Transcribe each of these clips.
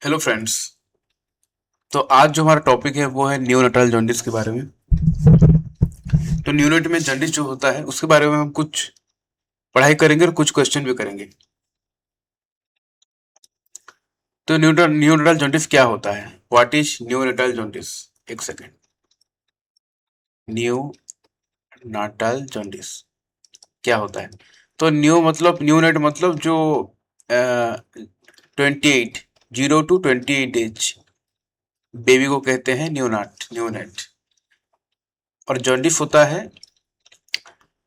Hello friends. तो आज जो हमारा टॉपिक है वो है न्यूनाटल जॉन्डिस के बारे में। तो न्यूनेट में जॉन्डिस जो होता है उसके बारे में हम कुछ पढ़ाई करेंगे और कुछ क्वेश्चन भी करेंगे। तो न्यूनाटल जॉन्डिस क्या होता है? What is neonatal jaundice? एक सेकेंड। न्यूनाटल जॉन्डिस क्या होता है? तो न्यूनेट मतलब जो 28 0 to 28 एज बेबी को कहते हैं न्यूनेट। और जॉन्डिस होता है,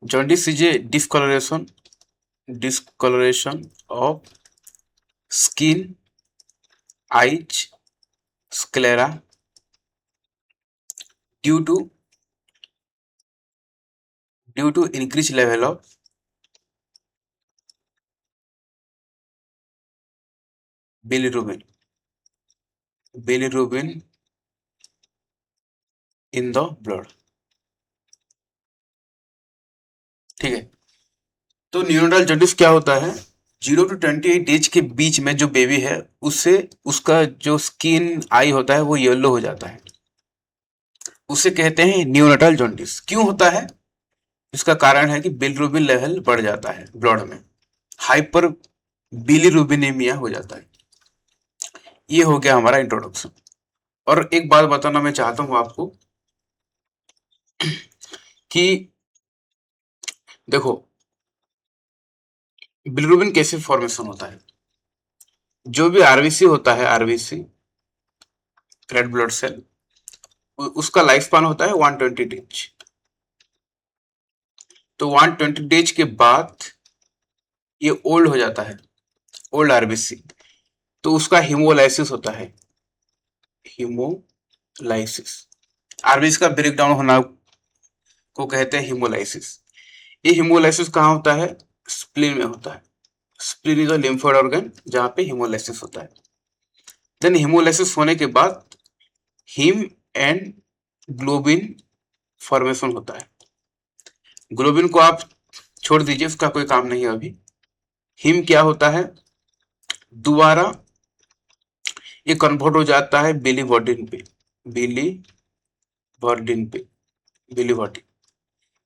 jaundice is a discoloration of skin, eyes, sclera due to increased level of bilirubin in the blood। ठीक है। तो न्यूनाटल जॉन्डिस क्या होता है? 0 to 28 एज के बीच में जो बेबी है उससे उसका जो स्किन आई होता है वो येलो हो जाता है, उसे कहते हैं न्यूनाटल जॉन्डिस। क्यों होता है? इसका कारण है कि बिलिरुबिन लेवल बढ़ जाता है ब्लड में, हाइपर बिलिरुबिनेमिया हो जाता है। ये हो गया हमारा इंट्रोडक्शन। और एक बात बताना मैं चाहता हूँ आपको कि देखो, बिलिरुबिन कैसे फॉर्मेशन होता है। जो भी आरबीसी होता है, आरबीसी रेड ब्लड सेल, उसका लाइफ स्पान होता है 120 डेज। तो 120 डेज के बाद ये ओल्ड हो जाता है, ओल्ड आरबीसी। तो उसका हीमोलाइसिस होता है, हीमोलाइसिस। आरबीसी का ब्रेक डाउन होना को कहते हैं हीमोलाइसिस। ये हीमोलाइसिस कहाँ होता है? स्प्लीन में होता है। Spleen is a lymphoid organ जहाँ पे हीमोलाइसिस होता है। देन हीमोलाइसिस होने के बाद हीम एंड ग्लोबिन फॉर्मेशन होता है। ग्लोबिन को आप छोड़ दीजिए, उसका कोई काम नहीं है अभी। हीम क्या होता है? दोबारा ये कन्वर्ट हो जाता है बिलीवर्डिन पे, बिलीवर्डिन पे, बिलीवर्डिन।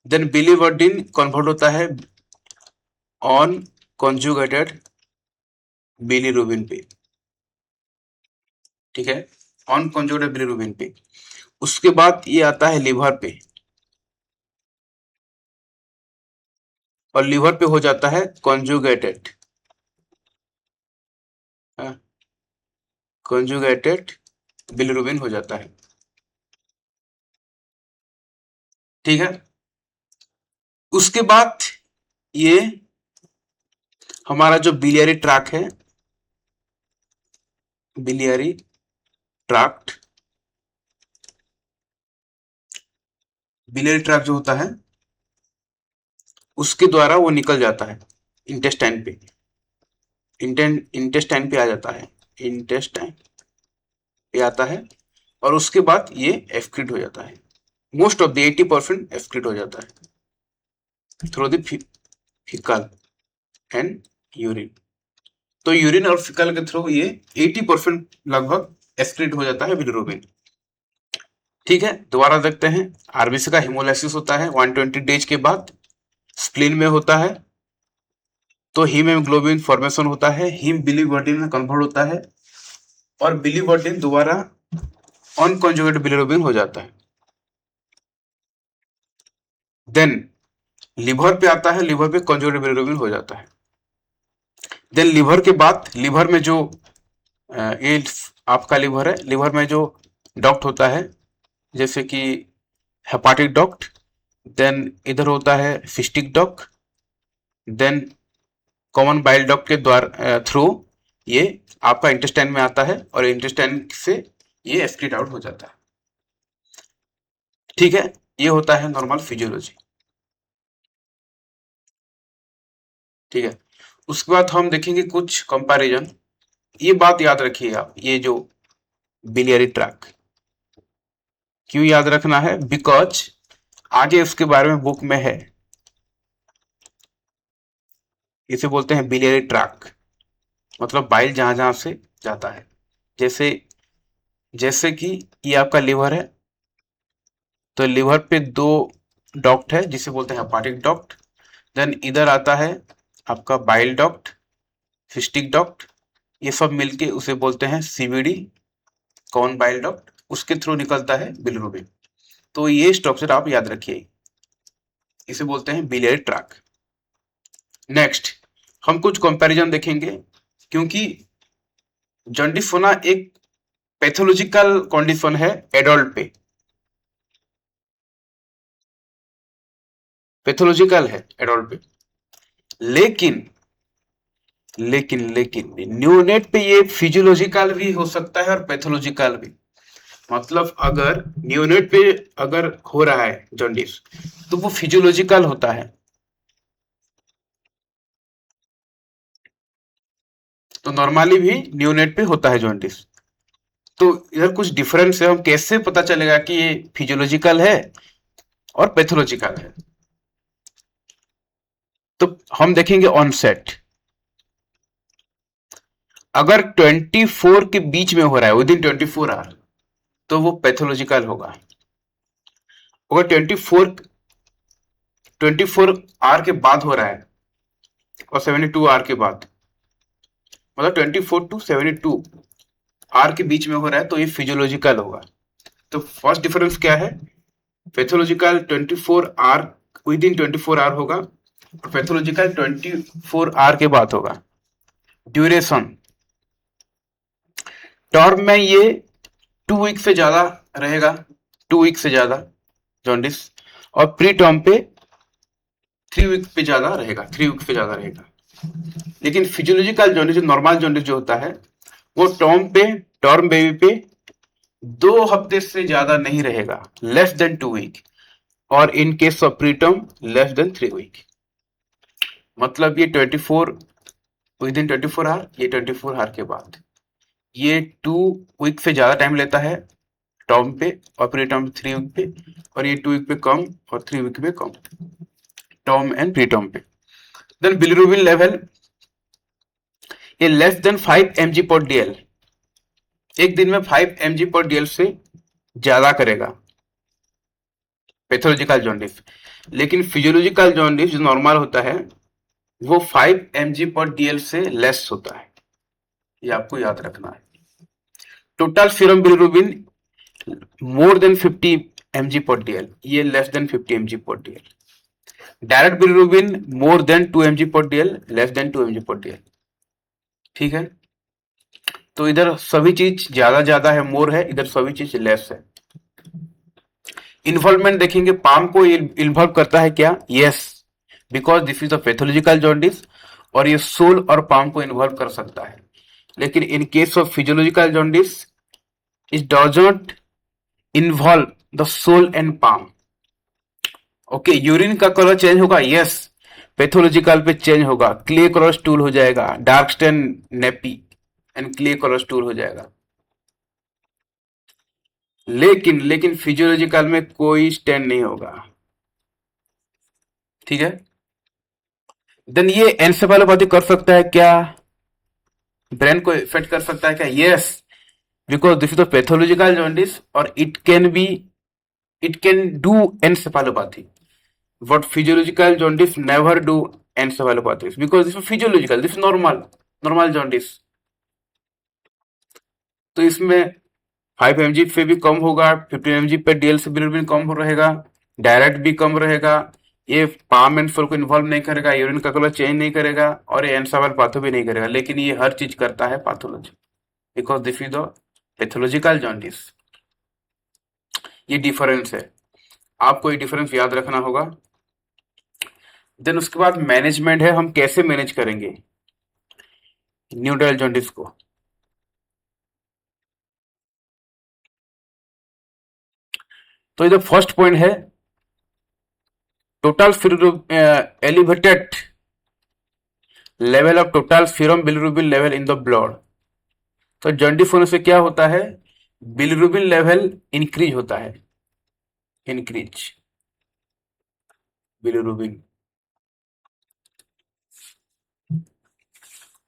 देन बिलीवर्डिन कन्वर्ट होता है ऑन कॉन्जुगेटेड बिलीरुबिन पे। ठीक है, ऑन कॉन्जुगेटेड बिलीरुबिन पे। उसके बाद ये आता है लिवर पे, और लिवर पे हो जाता है कॉन्जुगेटेड, कॉन्जुगेटेड बिलिरुबिन हो जाता है। ठीक है। उसके बाद ये हमारा जो बिलियरी ट्रैक है, बिलियरी ट्रैक्ट, बिलियरी ट्रैक्ट जो होता है उसके द्वारा वो निकल जाता है इंटेस्टाइन पे, इंटेस्टाइन पे आ जाता है, इंटेस्टाइन पे आता है। और उसके बाद ये एक्सक्रीट हो जाता है। मोस्ट ऑफ द 80% एक्सक्रीट हो जाता है through the faecal and urine. तो यूरिन और फीकल के थ्रू ये 80% लगभग एक्सक्रीट हो जाता है बिलिरुबिन। ठीक है, दोबारा देखते हैं। आरबीसी का हिमोलाइसिस होता है 120 डेज के बाद, स्प्लीन में होता है। तो हीमोग्लोबिन फॉर्मेशन होता है, हीम बिलीवर्डिन में कन्वर्ट होता है, और बिलीवर्डिन दोबारा अनकॉन्जुगेटेड बिलिरुबिन हो जाता है। देन लिवर पे आता है, लिवर पे कॉन्जुगेटेड बिलिरुबिन हो जाता है। देन लिवर के बाद, लिवर में जो ये आपका लिवर है, लिवर में जो डक्ट होता है जैसे कि हेपाटिक डक्ट, देन इधर होता है cystic duct, then common bile duct के द्वारा थ्रू ये आपका इंटेस्टाइन में आता है, और इंटेस्टाइन से ये एक्सक्रीट आउट हो जाता है। ठीक है, ये होता है नॉर्मल फिजियोलॉजी। ठीक है। उसके बाद हम देखेंगे कुछ कंपैरिजन। ये बात याद रखिए आप, ये जो बिलियरी ट्रैक क्यों याद रखना है? बिकॉज आगे उसके बारे में बुक में है। इसे बोलते हैं बिलियरी ट्रैक, मतलब बाइल जहां जहां से जाता है, जैसे जैसे कि ये आपका लिवर है, तो लिवर पे दो डक्ट है जिसे बोलते हैं हेपाटिक डक्ट। देन इधर आता है आपका बाइल डक्ट, सिस्टिक डक्ट, ये सब मिलके उसे बोलते हैं सीवीडी, कॉमन बाइल डक्ट। उसके थ्रू निकलता है बिलिरुबिन। तो ये स्ट्रक्चर आप याद रखिए, इसे बोलते हैं बिलियरी ट्रैक। नेक्स्ट हम कुछ कंपैरिजन देखेंगे, क्योंकि जॉन्डिस होना एक पैथोलॉजिकल कंडीशन है एडल्ट पे, पैथोलॉजिकल है एडल्ट पे। लेकिन लेकिन न्यूनेट पे ये फिजियोलॉजिकल भी हो सकता है और पैथोलॉजिकल भी। मतलब अगर न्यूनेट पे अगर हो रहा है जॉन्डिस, तो वो फिजियोलॉजिकल होता है। तो नॉर्मली भी न्यूनेट पे होता है जॉन्डिस। तो इधर कुछ डिफरेंस है, हम कैसे पता चलेगा कि ये फिजियोलॉजिकल है और पैथोलॉजिकल है? तो हम देखेंगे ऑनसेट। अगर 24 के बीच में हो रहा है, विद इन 24 आवर, तो वो पैथोलॉजिकल होगा। अगर 24 आवर के बाद हो रहा है और 72 आवर के बाद, मतलब 24 to 72 आवर के बीच में हो रहा है, तो ये फिजियोलॉजिकल होगा। तो फर्स्ट डिफरेंस क्या है? Pathological 24 hour, within 24 hour होगा, और पैथोलॉजिकल 24 आवर के बाद होगा। ड्यूरेशन, टर्म में ये 2 वीक से ज्यादा रहेगा, 2 वीक से ज्यादा जॉन्डिस, और प्री टर्म पे 3 वीक पे ज्यादा रहेगा, 3 वीक पे ज्यादा रहेगा। लेकिन फिजियोलॉजिकल जॉन्डिस, जो नॉर्मल जॉन्डिस जो होता है, वो टर्म बेबी पे 2 हफ्ते से ज्यादा नहीं रहेगा, लेस देन 2 वीक, और in case of preterm less than 3 week. मतलब ये 24, विद इन 24 आवर, ये 24 आवर के बाद, ये 2 वीक से ज्यादा टाइम लेता है टर्म पे, और प्री टर्म 3 वीक पे, और ये 2 वीक पे कम और 3 वीक पे कम, टर्म एंड प्री टर्म पे। देन बिलिरुबिन लेवल, ये लेस देन 5 mg/dl, एक दिन में 5 mg/dl से ज्यादा करेगा पैथोलॉजिकल जॉन्डिस। लेकिन फिजियोलॉजिकल जॉन्डिस जो नॉर्मल होता है, वो 5 mg/dl से लेस होता है, ये आपको याद रखना है। Total serum bilirubin more than 50 mg/dl, ये less than 50 mg/dl। Direct bilirubin more than 2 mg/dl, less than 2 mg/dl। ठीक है, तो इधर सभी चीज ज्यादा ज्यादा है, मोर है, इधर सभी चीज लेस है। इन्वॉल्वमेंट देखेंगे, पाम को इन्वॉल्व करता है क्या? Yes, because this is a pathological jaundice, और ये सोल और पाम को इन्वॉल्व कर सकता है। लेकिन in case of physiological jaundice, it does not involve the sole and palm. Okay, urine का कलर चेंज होगा, यस, पैथोलॉजिकल पे चेंज होगा, क्ले कलर स्टूल हो जाएगा, dark stain nappy and clay colour stool हो जाएगा। लेकिन फिजियोलॉजिकल में कोई स्टेन नहीं होगा। ठीक है, देन ये एन्सेफेलोपैथी कर सकता है क्या? ब्रेन को इफेक्ट कर सकता है क्या? Yes, because this is the pathological jaundice, और it can do encephalopathy, but physiological jaundice never do encephalopathy, because this is physiological, this is normal jaundice. तो इसमें 5 mg पे भी कम होगा, 15 mg पे डीएल से बिलिरुबिन कम हो रहेगा, डायरेक्ट भी कम रहेगा, ये पाम एंड सोल को इन्वॉल्व नहीं करेगा, यूरिन का कलर चेंज नहीं करेगा, और ये एनसाइक्लोपैथी भी नहीं करेगा। लेकिन ये हर चीज करता है pathology, because this is the pathological jaundice. ये डिफरेंस है, आपको ये डिफरेंस याद रखना होगा। देन उसके बाद मैनेजमेंट है, हम कैसे मैनेज करेंगे न्यूट्रल जॉन्डिस को। तो ये फर्स्ट पॉइंट है, total elevated level of total serum bilirubin level in the blood. तो जॉन्डिस होने से क्या होता है? बिलिरुबिन लेवल इंक्रीज होता है, इंक्रीज बिलिरुबिन।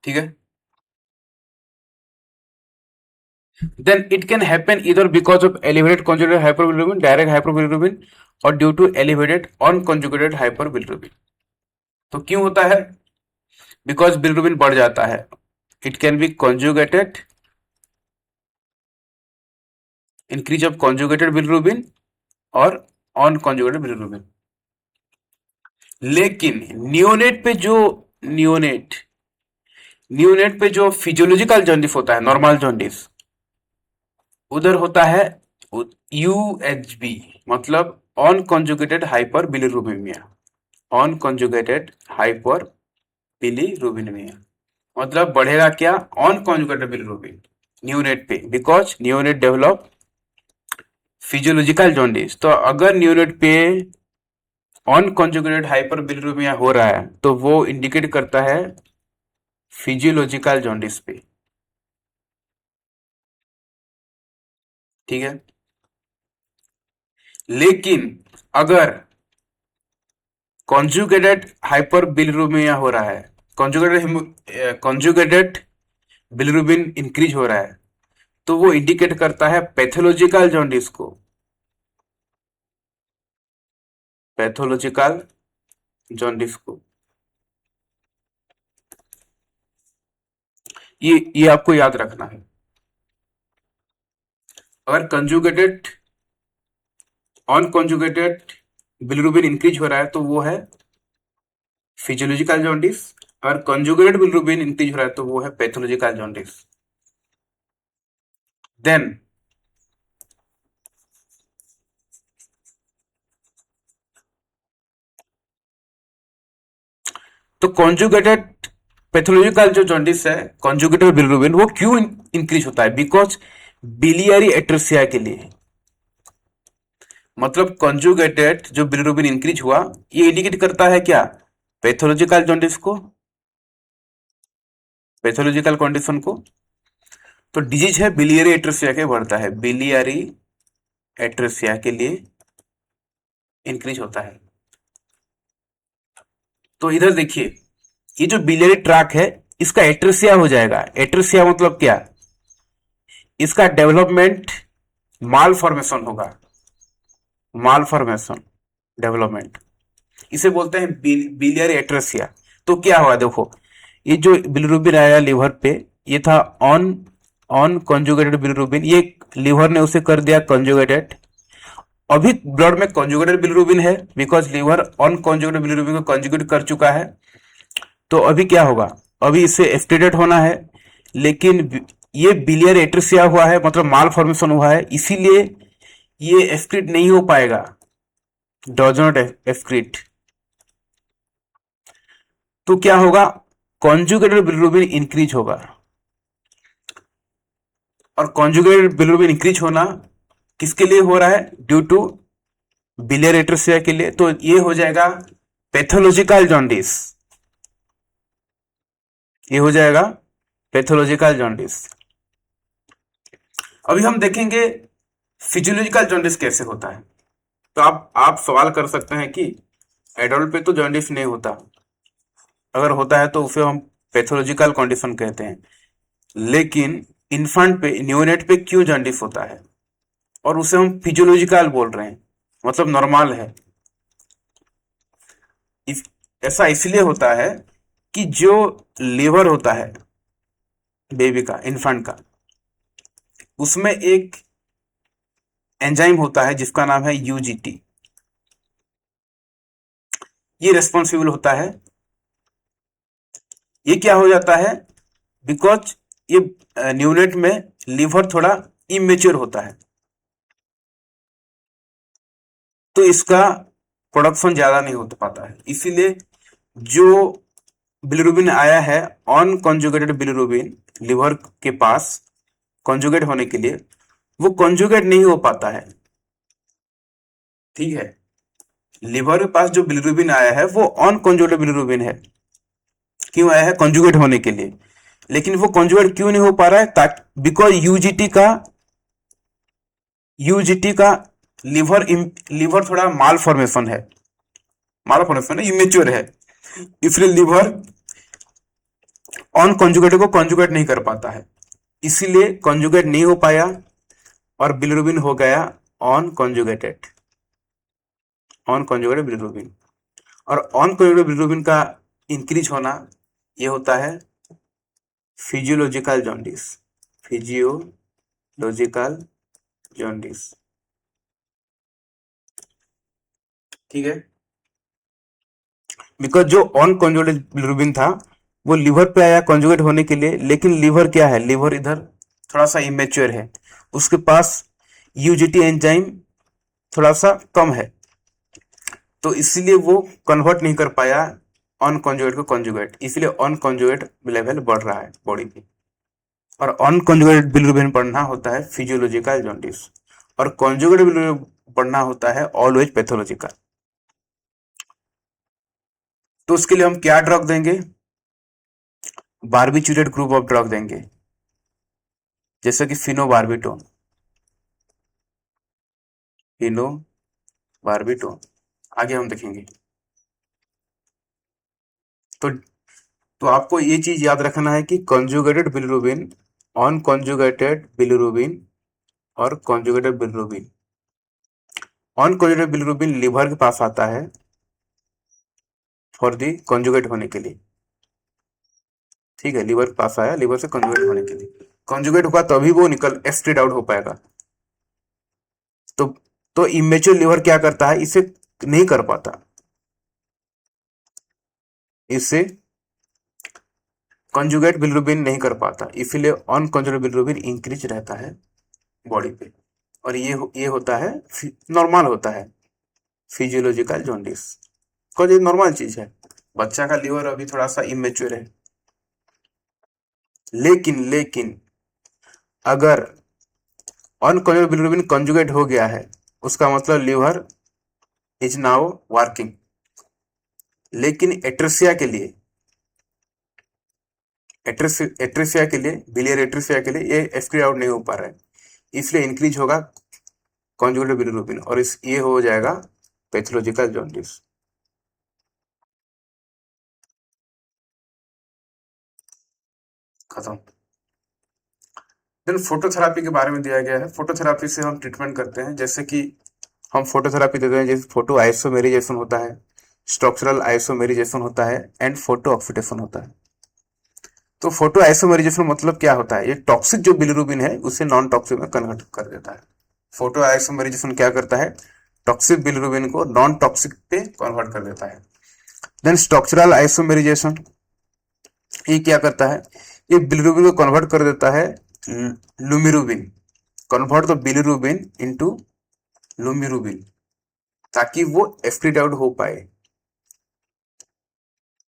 ठीक है, then it can happen either because of elevated conjugated hyperbilirubin, direct hyperbilirubin, or due to elevated unconjugated hyperbilirubin. तो क्यों होता है? बिकॉज बिलिरुबिन बढ़ जाता है. It can be conjugated, increase of conjugated bilirubin और अनकॉन्जुगेटेड बिलिरुबिन. लेकिन नियोनेट पे जो फिजियोलॉजिकल जॉन्डिस होता है, नॉर्मल जॉन्डिस, उधर होता है यूएचबी, मतलब अनकॉन्जुगेटेड हाइपर बिलिरुबिनिया. अनकॉन्जुगेटेड हाइपर बिलिरुबिनिया मतलब बढ़ेगा क्या? अनकॉन्जुगेटेड बिलिरुबिन न्यूनेट पे, because neonate develop physiological jaundice. तो अगर न्यूनेट पे अनकॉन्जुगेटेड हाइपर बिलिरुबिनिया हो रहा है तो वो इंडिकेट करता है फिजियोलॉजिकल जॉन्डिस पे. ठीक है. लेकिन अगर कॉन्जुगेटेड हाइपर बिलिरुबिनिया हो रहा है, कॉन्जुगेटेड बिलिरुबिन इंक्रीज हो रहा है, तो वो इंडिकेट करता है पैथोलॉजिकल जॉन्डिस को. पैथोलॉजिकल जॉन्डिस को ये आपको याद रखना है. अगर कंजुगेटेड अनकॉन्जुगेटेड बिलिरुबिन इंक्रीज हो रहा है तो वो है फिजियोलॉजिकल जॉन्डिस. अगर कंजुगेटेड बिलिरुबिन इंक्रीज हो रहा है तो वो है पैथोलॉजिकल जॉन्डिस. देन तो कॉन्जुगेटेड पैथोलॉजिकल जो जॉन्डिस है, कॉन्जुगेटेड बिलिरुबिन, वो क्यों इंक्रीज होता है? बिकॉज बिलियरी एट्रोसिया के लिए. मतलब कॉन्जुगेटेड जो बिलिरुबिन इंक्रीज हुआ, ये इंडिकेट करता है क्या? पैथोलॉजिकल जॉन्डिस को, पैथोलॉजिकल कंडीशन को. तो डिजीज है बिलियरी एट्रोसिया के बढ़ता है, बिलियरी एट्रोसिया के लिए इंक्रीज होता है. तो इधर देखिए, ये जो बिलियरी ट्रैक है इसका एट्रोसिया हो जाएगा. एट्रोसिया मतलब क्या? इसका डेवलपमेंट माल फॉर्मेशन होगा, माल फॉर्मेशन डेवलपमेंट, इसे बोलते हैं बिलियरी एट्रोसिया. तो क्या हुआ देखो, ये जो बिलिरुबिन आया लिवर पे, ये था ऑन कॉन्जुगेटेड बिलिरुबिन, ये लिवर ने उसे कर दिया कॉन्जुगेटेड. अभी ब्लड में कॉन्जुगेटेड बिलिरुबिन है because liver on conjugated bilirubin को कॉन्जुगेट कर चुका है. तो अभी क्या होगा? अभी इसे एक्सक्रीटेड होना है, लेकिन ये बिलियर एट्रोसिया हुआ है, मतलब माल फॉर्मेशन हुआ है, इसीलिए ये एक्सक्रीट नहीं हो पाएगा, डज नॉट एक्सक्रीट. तो क्या होगा? कॉन्जुगेटेड बिलिरुबिन इंक्रीज होगा. और कॉन्जुगेटेड बिलिरुबिन इंक्रीज होना किसके लिए हो रहा है? ड्यू टू बिलियर एट्रोसिया के लिए. तो ये हो जाएगा पैथोलॉजिकल जॉन्डिस, ये हो जाएगा पैथोलॉजिकल जॉन्डिस. अभी हम देखेंगे फिजियोलॉजिकल जॉन्डिस कैसे होता है. तो आप सवाल कर सकते हैं कि एडल्ट पे तो जॉन्डिस नहीं होता, अगर होता है तो उसे हम पैथोलॉजिकल कंडीशन कहते हैं. लेकिन इन्फेंट पे, न्यूनेट पे क्यों जॉन्डिस होता है और उसे हम फिजियोलॉजिकल बोल रहे हैं, मतलब नॉर्मल है? ऐसा इसलिए होता है कि जो लीवर होता है बेबी का, इन्फेंट का, उसमें एक एंजाइम होता है जिसका नाम है यूजीटी. ये रेस्पॉन्सिबल होता है. ये क्या हो जाता है? बिकॉज ये न्यूनेट में लीवर थोड़ा इमेच्योर होता है, तो इसका प्रोडक्शन ज्यादा नहीं हो पाता है. इसीलिए जो बिलिरुबिन आया है, ऑन कॉन्जुगेटेड बिलिरुबिन, लिवर के पास कॉन्जुगेट होने के लिए, वो कॉन्जुगेट नहीं हो पाता है. ठीक है. लिवर के पास जो बिलिरुबिन आया है वो ऑन कॉन्जुगेटेड बिलिरुबिन है. क्यों आया है? कॉन्जुगेट होने के लिए. लेकिन वो कॉन्जुगेट क्यों नहीं हो पा रहा है? ताकि बिकॉज यूजीटी का लिवर थोड़ा माल फॉर्मेशन है, इमेच्योर है, इसलिए लिवर ऑन कॉन्जुगेट को कॉन्जुगेट नहीं कर पाता है. इसीलिए कॉन्जुगेट नहीं हो पाया और बिलिरुबिन हो गया ऑन कॉन्जुगेटेड बिलिरुबिन। और ऑन कॉन्जुगेटेड बिलिरुबिन का इंक्रीज होना ये होता है फिजियोलॉजिकल जॉन्डिस। फिजियोलॉजिकल जॉन्डिस, ठीक है। बिकॉज जो ऑन कॉन्जुगेटेड बिलिरुबिन था वो लिवर पे आया कॉन्जुगेट होने के लिए, लेकिन लिवर क्या है, लिवर इधर थोड़ा सा इमेच्योर है, उसके पास यूजीटी एंजाइम थोड़ा सा कम है, तो इसलिए वो कन्वर्ट नहीं कर पाया ऑन कॉन्जुगेट को कॉन्जुगेट, इसलिए ऑन कॉन्जुगेट लेवल बढ़ रहा है बॉडी पे। और ऑन कॉन्जुगेट बिलिरुबिन बढ़ना होता है फिजियोलॉजिकल जॉन्डिस, और कॉन्जुगेट बिलिरुबिन बढ़ना होता है ऑलवेज पैथोलॉजिकल। तो उसके लिए हम क्या ड्रग देंगे, बारबिचुरेट ग्रुप ऑफ ड्रग देंगे, जैसे कि फिनोबार्बिटोन आगे हम देखेंगे। तो आपको ये चीज याद रखना है कि conjugated bilirubin, unconjugated bilirubin और conjugated bilirubin. Unconjugated bilirubin liver के पास आता है फॉर दी कॉन्जुगेट होने के लिए, ठीक है, लिवर के पास आया लिवर से कॉन्जुगेट होने के लिए, कॉन्जुगेट होगा तभी वो निकल एक्सट्रेट आउट हो पाएगा। तो इमेच्योर लिवर क्या करता है, इसे नहीं कर पाता, इससे कॉन्जुगेट बिलिरुबिन नहीं कर पाता, इसीलिए ऑन कॉन्जुगेट बिलिरुबिन इंक्रीज रहता है बॉडी पे, और ये होता है नॉर्मल होता है फिजियोलॉजिकल जॉन्डिस, बिकॉज ये नॉर्मल चीज है, बच्चा का लिवर अभी थोड़ा सा इमेच्योर है। लेकिन अगर ऑन कॉन्जुगेट बिलिरुबिन कॉन्जुगेट हो गया है, उसका मतलब लिवर इज नाउ वर्किंग, लेकिन एट्रेसिया के लिए बिलियर एट्रेसिया के लिए ये एक्सक्रीट आउट नहीं हो पा रहा है, इसलिए इंक्रीज होगा कॉन्जुगेटेड बिलिरुबिन और ये हो जाएगा पैथोलॉजिकल जॉन्डिस। खत्म। देन फोटोथेरापी के बारे में दिया गया है। फोटोथेरापी से हम ट्रीटमेंट करते हैं, जैसे कि हम फोटोथेरापी देते हैं, जैसे फोटो आइसोमेरिजेशन होता है, स्ट्रक्चरल आइसोमेरिजेशन होता है एंड फोटो ऑक्सीडेशन होता है। तो फोटो आइसोमेरिजेशन मतलब क्या होता है, ये टॉक्सिक जो बिलिरुबिन है उसे नॉन टॉक्सिक में कन्वर्ट कर देता है। फोटो आइसोमेरिजेशन क्या करता है, टॉक्सिक बिलिरुबिन को नॉन टॉक्सिक पे कन्वर्ट कर देता है। देन स्ट्रक्चरल आइसोमेरिजेशन ये क्या करता है, ये बिलिरुबिन को कन्वर्ट कर देता है लुमिरुबिन, कन्वर्ट द बिलिरुबिन इनटू लुमिरुबिन, ताकि वो एक्सक्रीट आउट हो पाए,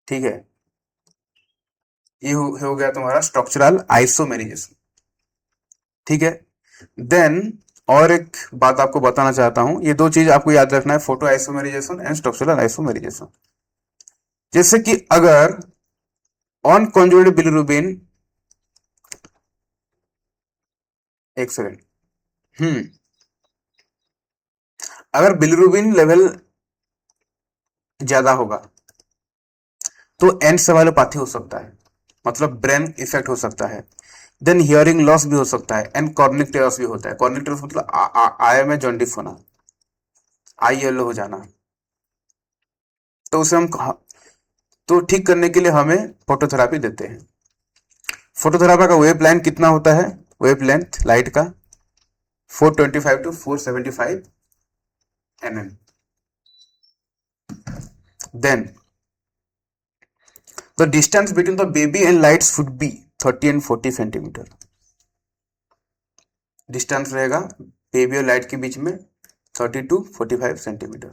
ठीक है। ये हो गया तुम्हारा स्ट्रक्चरल आइसोमेरिजेशन, ठीक है। देन और एक बात आपको बताना चाहता हूं, ये दो चीज आपको याद रखना है, फोटो आइसोमेरिजेशन एंड स्ट्रक्चरल आइसोमेरिजेशन। जैसे कि अगर ऑन कॉन्जुगेटेड बिलिरुबिन, एक सेकेंड, अगर बिलिरुबिन लेवल ज्यादा होगा तो एनसेफेलोपैथी हो सकता है, मतलब ब्रेन इफेक्ट हो सकता है। देन हियरिंग लॉस भी हो सकता है एंड कॉर्निक टेरस भी होता है। कॉर्निक टेरस मतलब आई में जॉन्डिस होना, आई येलो हो जाना। तो उसे हम तो ठीक करने के लिए हमें फोटोथेरापी देते हैं। फोटोथेरापी का वेव लेंथ कितना होता है, वेव लेंथ लाइट का 425 to 475 mm। Then the distance between the baby and light should be 30 and 40 centimetre distance रहेगा बेबी और लाइट के बीच में 30 टू 45 सेंटीमीटर।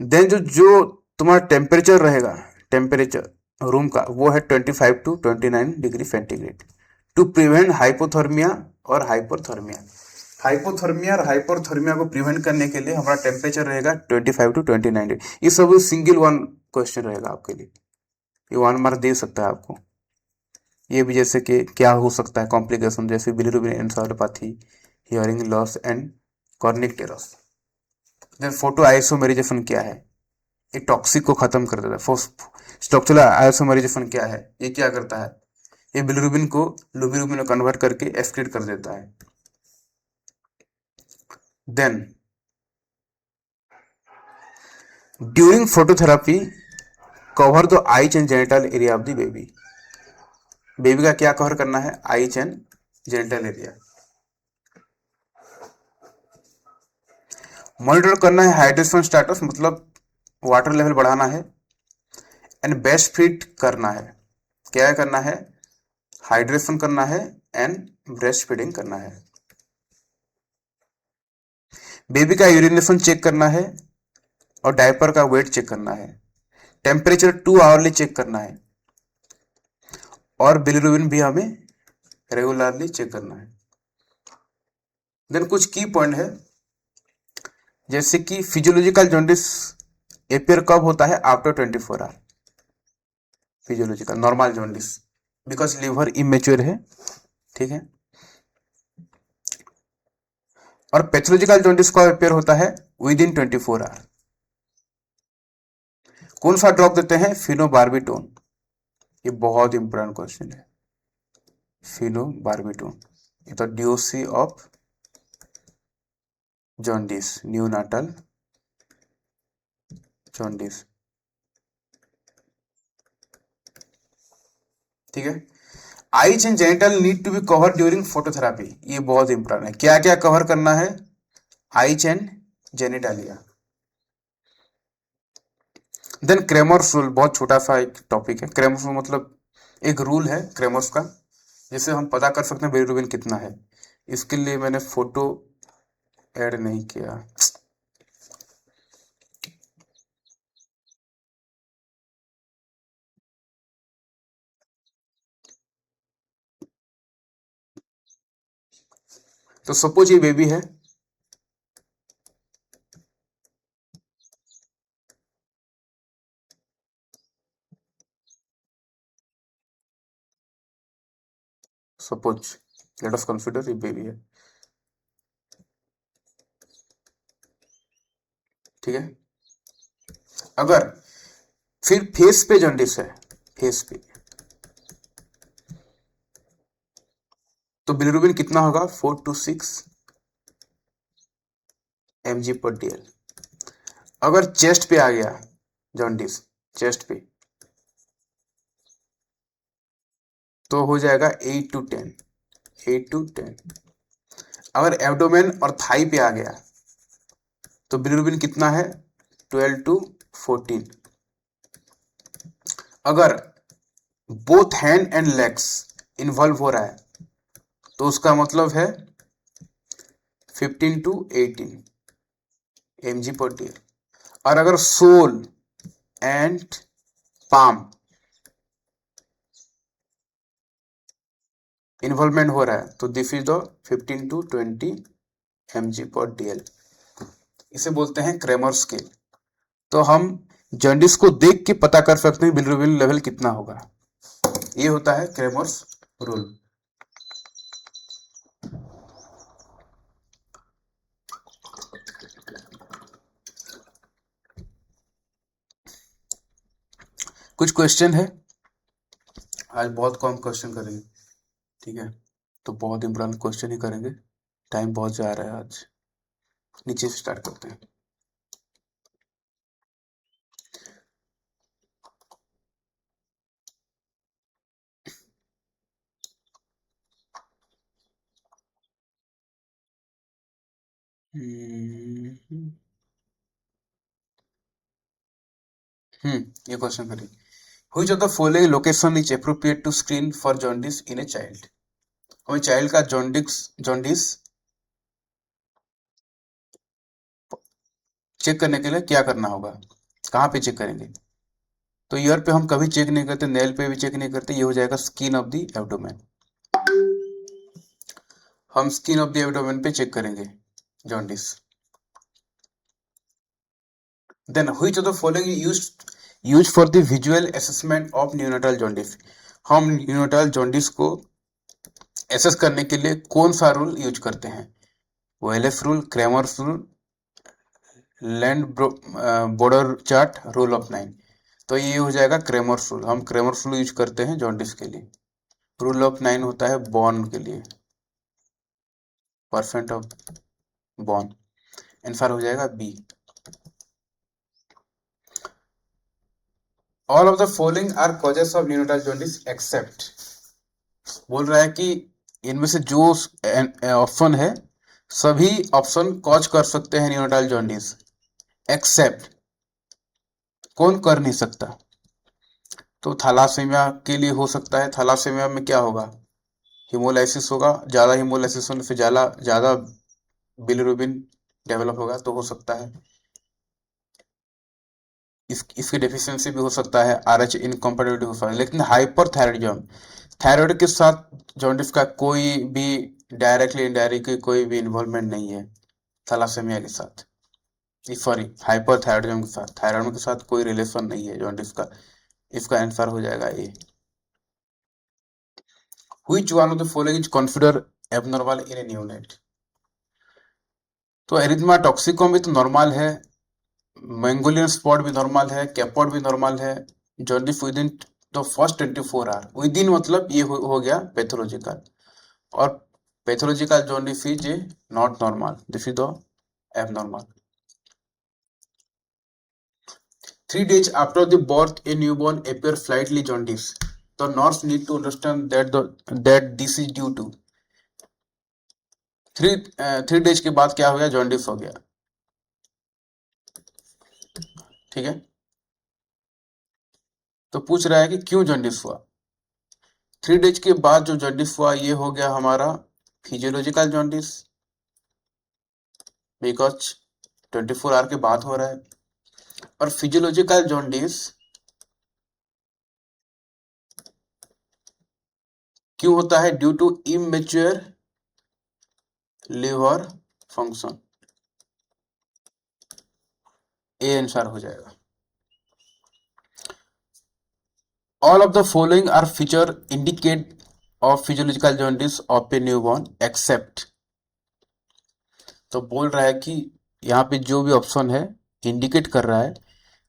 देन जो तुम्हारा टेम्परेचर रहेगा, टेम्परेचर रूम का वो है 25 to 29 degree centigrade, to prevent hypothermia और हाइपरथर्मिया। हाइपोथर्मिया और हाइपरथर्मिया को प्रिवेंट करने के लिए हमारा टेम्परेचर रहेगा 25 टू 29 डिग्री। ये सब सिंगल वन क्वेश्चन रहेगा आपके लिए, ये 1 मार्क दे सकता है आपको। ये भी जैसे कि क्या हो सकता है कॉम्प्लिकेशन, जैसे bilirubin encephalopathy, hearing loss and kernicterus. Then photo isomerisation क्या है, ये टॉक्सिक को खत्म कर देता है। स्ट्रक्चरल आइसोमराइजेशन क्या है, ये क्या करता है, ये बिलिरुबिन को लुबिरुबिन में कन्वर्ट करके एक्सक्रीट कर देता है। Then during phototherapy cover the eyes and genital area of the baby. Baby का क्या कवर करना है, eyes and genital area. Monitor करना है हाइड्रेशन स्टेटस, मतलब वाटर लेवल बढ़ाना है। एंड बेस्ट फीड करना है, क्या करना है, हाइड्रेशन करना है एंड ब्रेस्ट फीडिंग करना है। बेबी का यूरिनेशन चेक करना है और डायपर का वेट चेक करना है। टेम्परेचर 2 आवरली चेक करना है और बिलिरुबिन भी हमें रेगुलरली चेक करना है। देन कुछ की पॉइंट है, जैसे कि फिजियोलॉजिकल जॉन्डिस एपियर कब होता है, after 24 hour. Physiological normal jaundice because liver immature है, ठीक है। और पैथोलॉजिकल जॉन्डिस कब अपेयर होता है, विद इन 24 आवर। कौन सा ड्रॉप देते हैं, फिनोबार्बिटोन। ये बहुत इंपॉर्टेंट क्वेश्चन है, फिनोबार्बिटोन। ये तो DOC of jaundice, neonatal jaundice, ठीक है। Eyes and genital need to be cover during phototherapy, ये बहुत इंपॉर्टेंट है। क्या क्या कवर करना है, eyes and genitalia. Then Kramer's rule, बहुत छोटा सा एक टॉपिक है। क्रेमर्स रूल मतलब एक रूल है क्रेमर्स का, जिससे हम पता कर सकते हैं बिलिरुबिन कितना है। इसके लिए मैंने फोटो ऐड नहीं किया। तो सपोज ये बेबी है, सपोज लेट अस कंसीडर ये बेबी है, ठीक है। अगर फिर फेस पे जॉन्डिस है, फेस पे, तो बिलिरुबिन कितना होगा, 4 to 6 mg/dl। अगर चेस्ट पे आ गया जॉन्डिस, चेस्ट पे, तो हो जाएगा 8 to 10, 8 to 10। अगर एब्डोमेन और थाई पे आ गया तो बिलिरुबिन कितना है, 12 to 14। अगर both hand and legs involve हो रहा है तो उसका मतलब है 15 to 18 mg/dl। और अगर सोल एंड पाम इन्वॉल्वमेंट हो रहा है तो this is the 15 to 20 mg/dl। इसे बोलते हैं क्रेमर स्केल। तो हम जॉन्डिस को देख के पता कर सकते हैं बिलिरुबिन लेवल कितना होगा। ये होता है क्रेमर्स रूल। कुछ क्वेश्चन है, आज बहुत कम क्वेश्चन करेंगे, ठीक है। तो बहुत इंपॉर्टेंट क्वेश्चन ही करेंगे, टाइम बहुत जा रहा है आज। नीचे से स्टार्ट करते हैं। ये क्वेश्चन करिए, which of the following location is appropriate to screen for jaundice in a child. हमें चाइल्ड का जॉन्डिस चेक करने के लिए क्या करना होगा, कहाँ पे चेक करेंगे। तो ईयर पे हम कभी चेक नहीं करते, नेल पे भी चेक नहीं करते, ये हो जाएगा स्किन ऑफ द एब्डोमेन। हम स्किन ऑफ द एब्डोमेन पे चेक करेंगे jaundice. Then which of the following used for the visual assessment of neonatal jaundice. हम न्यूनाटल जॉन्डिस को एसेस करने के लिए कौन सा रूल यूज करते हैं, Wallace rule, Cramer's rule, land border chart rule of 9। तो ये हो जाएगा क्रेमर्स रूल। हम क्रेमर्स रूल यूज करते हैं जॉन्डिस के लिए। रूल ऑफ 9 होता है बॉर्न के लिए, परसेंट ऑफ बॉर्न। आंसर हो जाएगा B. All of the following are causes of neonatal jaundice except. बोल रहा है कि इनमें से जो ऑप्शन है सभी ऑप्शन कॉज कर सकते हैं न्यूनाटाइल जॉन्डिस, एक्सेप्ट कौन कर नहीं सकता। तो थैलासेमिया के लिए हो सकता है। थैलासेमिया में क्या होगा, हीमोलाइसिस होगा, ज्यादा हीमोलाइसिस होने से ज्यादा ज्यादा बिलिरुबिन डेवलप होगा तो हो सकता है। इसकी डेफिशिएंसी भी हो सकता है, RH इनकम्पेटिबिलिटी हो सकता है। लेकिन हाइपरथायरॉयडिज्म, थायराइड के साथ जॉन्डिस का कोई भी डायरेक्टली इनडायरेक्टली कोई भी इन्वॉल्वमेंट नहीं है थैलासेमिया के साथ, सॉरी हाइपरथायरॉयडिज्म के साथ, थायराइड के साथ कोई रिलेशन नहीं है जॉन्डिस का। इसका आंसर हो जाएगा A. Which one of the following is consider abnormal in a neonate. तो एरिथमा टॉक्सिकम भी तो नॉर्मल है, मैंगोलियन स्पॉट भी नॉर्मल है, कैपॉट भी नॉर्मल है। Jaundice within the first 24 hour, within मतलब ये हो गया पैथोलॉजिकल, और pathological jaundice is not normal, this is the abnormal. 3 days after the birth, a newborn appears slightly jaundice. The nurse need to understand that this is due to three days के बाद क्या हो गया, jaundice हो गया। ठीक है, तो पूछ रहा है कि क्यों जॉन्डिस हुआ। 3 डेज के बाद जो जॉन्डिस हुआ ये हो गया हमारा फिजियोलॉजिकल जॉन्डिस, बिकॉज 24 आवर के बाद हो रहा है। और फिजियोलॉजिकल जॉन्डिस क्यों होता है, due to immature liver function. A answer हो जाएगा। All of the following are feature indicate of physiological jaundice of a newborn except। तो बोल रहा है कि यहाँ पे जो भी ऑप्शन है इंडिकेट कर रहा है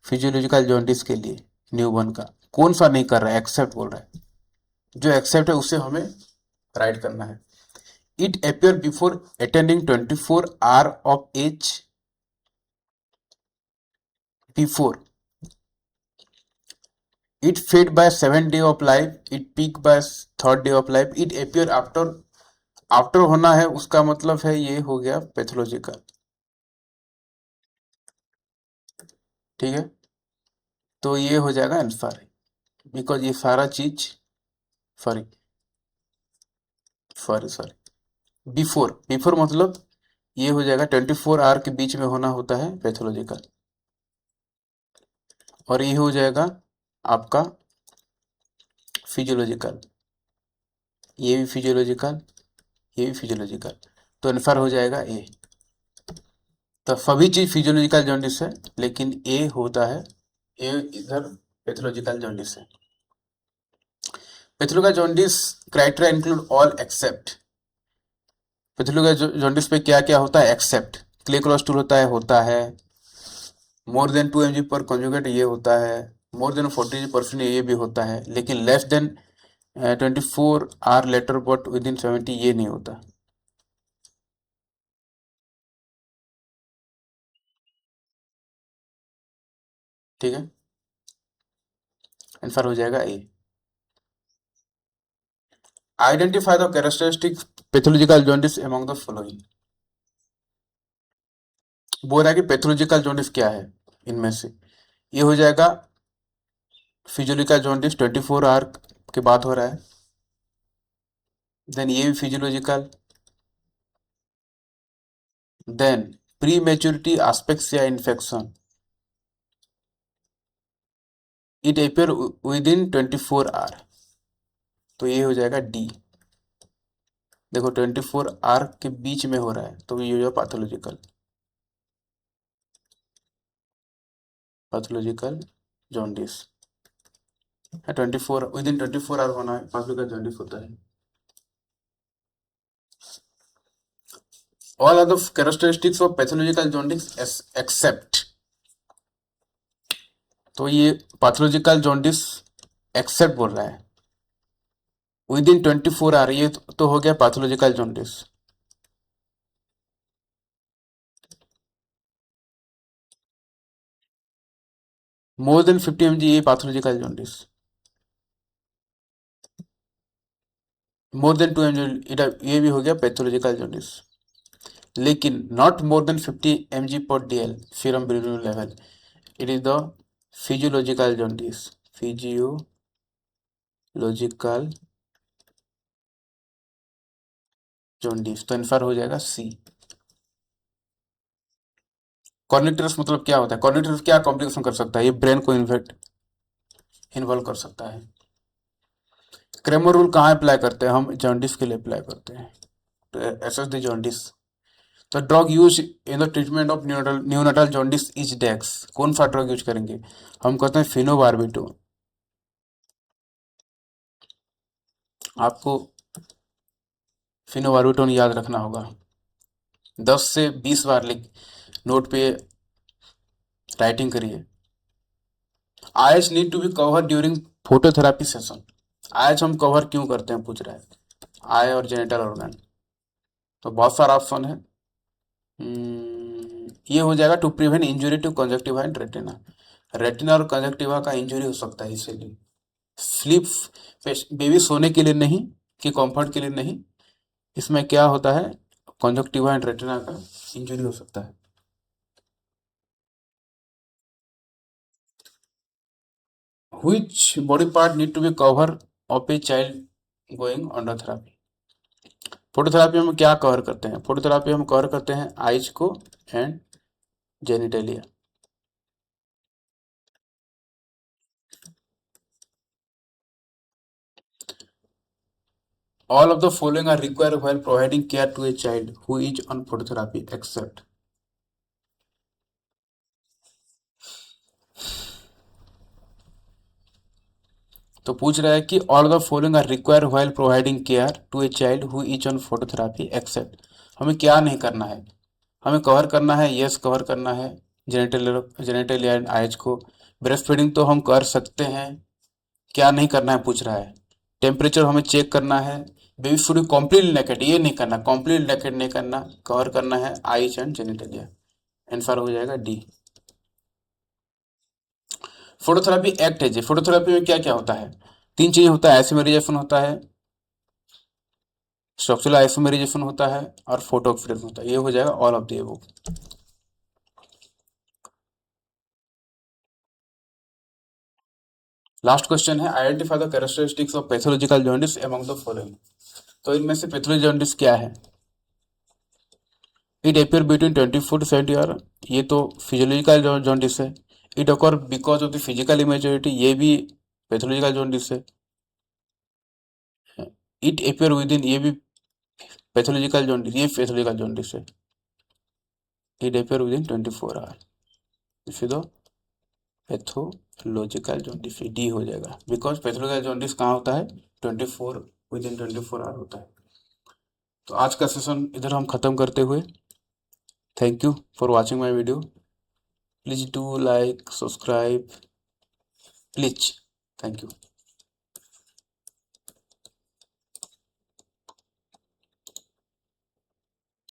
फिजियोलॉजिकल जॉन्डिस के लिए न्यूबॉर्न का, कौन सा नहीं कर रहा है, एक्सेप्ट बोल रहा है। जो एक्सेप्ट है उसे हमें राइट करना है। It appear before attending 24 hour of age, before it fed by 7 day of life, it peak by 3rd day of life, it appear after होना है उसका मतलब है ये हो गया पैथोलॉजिकल। ठीक है, तो ये हो जाएगा आंसर, बिकॉज ये सारा चीज sorry sorry sorry before, before मतलब ये हो जाएगा 24 आवर के बीच में होना होता है पैथोलॉजिकल, और ये हो जाएगा आपका फिजियोलॉजिकल, ये भी फिजियोलॉजिकल, ये भी फिजियोलॉजिकल, तो आंसर हो जाएगा ए। तो सभी चीज फिजियोलॉजिकल जॉन्डिस है, लेकिन ए होता है, ए इधर पैथोलॉजिकल जॉन्डिस है। Pathological jaundice criteria include all except. Pathological jaundice पे क्या क्या होता है, एक्सेप्ट क्ले कोलेस्ट्रॉल होता है मोर देन 2 mg पर कॉन्जुगेट ये होता है, मोर देन 40% ये भी होता है, लेकिन less than 24 hour later but within 70 ये नहीं होता। ठीक है, आंसर हो जाएगा A. Identify the characteristic pathological jaundice among the following. बोल रहा है कि पैथोलॉजिकल जॉन्डिस क्या है इनमें से, ये हो जाएगा फिजियोलॉजिकल जॉन्डिस 24 आवर के बाद हो रहा है, देन ये भी physiological, then prematurity aspects या infection, it appear within 24 hour, तो ये हो जाएगा डी। देखो 24 आवर के बीच में हो रहा है तो ये हो जाएगा pathological, pathological jaundice. 24 within 24 hour होना है, पैथोलॉजिकल जॉन्डिस होता है। All are the characteristics of pathological jaundice except, तो ये पैथोलॉजिकल जॉन्डिस एक्सेप्ट बोल रहा है विद इन 24 आवर, ये तो हो गया pathological jaundice. More than 50 mg ये pathological jaundice, more than 2 mg ये भी हो गया पैथोलॉजिकल जॉन्डिस। लेकिन not more than 50 mg/dl serum bilirubin level, it is the physiological jaundice, physiological jaundice, तो आंसर हो जाएगा सी। कॉर्निटरस मतलब क्या होता है? कॉर्निटरस क्या कॉम्प्लिकेशन कर सकता है? ये ब्रेन को इन्वॉल्व कर सकता है। क्रेमर रूल कहाँ अप्लाई करते हैं? हम जॉन्डिस के लिए अप्लाई करते हैं, तो एसएस द जॉन्डिस। तो drug use in the treatment of neonatal jaundice is डेक्स, कौन सा ड्रग यूज करेंगे? हम कहते हैं फिनोबार्बिटोन। आपको फिनोबार्बिटोन याद रखना होगा, 10 से 20 बार लिख नोट पे राइटिंग करिए। Eyes need to be cover during phototherapy session. Eyes हम कवर क्यों करते हैं पूछ रहा है, आई और जेनिटल ऑर्गन, तो बहुत सारा ऑप्शन है। ये हो जाएगा to prevent injury to conjunctiva and retina, retina और कंजक्टिवा का इंजुरी हो सकता है इसीलिए। स्लीप, बेबी सोने के लिए नहीं कि कंफर्ट के लिए नहीं, इसमें क्या होता है कंजक्टिवा एंड रेटिना का इंजुरी हो सकता है। Which body part need to be cover of a child going under therapy? Phototherapy में क्या कवर करते हैं? फोटोथेरापी हम कवर करते हैं आइज को and genitalia. All of the following are required while providing care to a child who is on phototherapy except, तो पूछ रहा है कि all the following are required while providing care to a child who is on phototherapy except, हमें क्या नहीं करना है? हमें कवर करना है, यस कवर करना है जेनिटल एंड आइज को। ब्रेस्ट फीडिंग तो हम कर सकते हैं, क्या नहीं करना है पूछ रहा है? टेम्परेचर हमें चेक करना है, बेबी फूड कॉम्प्लीट नेकेड ये नहीं करना, कॉम्प्लीट नेकेड नहीं करना, कवर करना है आइज एंड जेनिटलिया। आंसर हो जाएगा डी। फोटोथेरापी एक्ट है जी, फोटोथेरापी में क्या क्या होता है? 3 चीज होता है, आइसोमेराइजेशन होता है, स्ट्रक्चरल आइसोमेराइजेशन होता है और फोटो ऑक्सीडेशन होता है। ये हो जाएगा all of the above. Last question है identify the characteristics of pathological jaundice among the following, तो इनमें से पैथोलॉजिकल जॉन्डिस क्या है? It appear between 24 to 70 hour, ये तो फिजियोलॉजिकल जॉन्डिस है। It occur because of the physical immaturity, ये भी पैथोलॉजिकल जॉन्डिस है। इट अपियर विद इन, ये भी पैथोलॉजिकल जॉन्डिस, ये पैथोलॉजिकल जॉन्डिस है। It appear within 24 hour, this is the pathological jaundice, D हो जाएगा। बिकॉज पैथोलॉजिकल जॉन्डिस कहाँ होता है? 24 होता है। तो आज का सेशन इधर हम खत्म करते हुए, thank you for watching my video. Please do like, subscribe, please, thank you.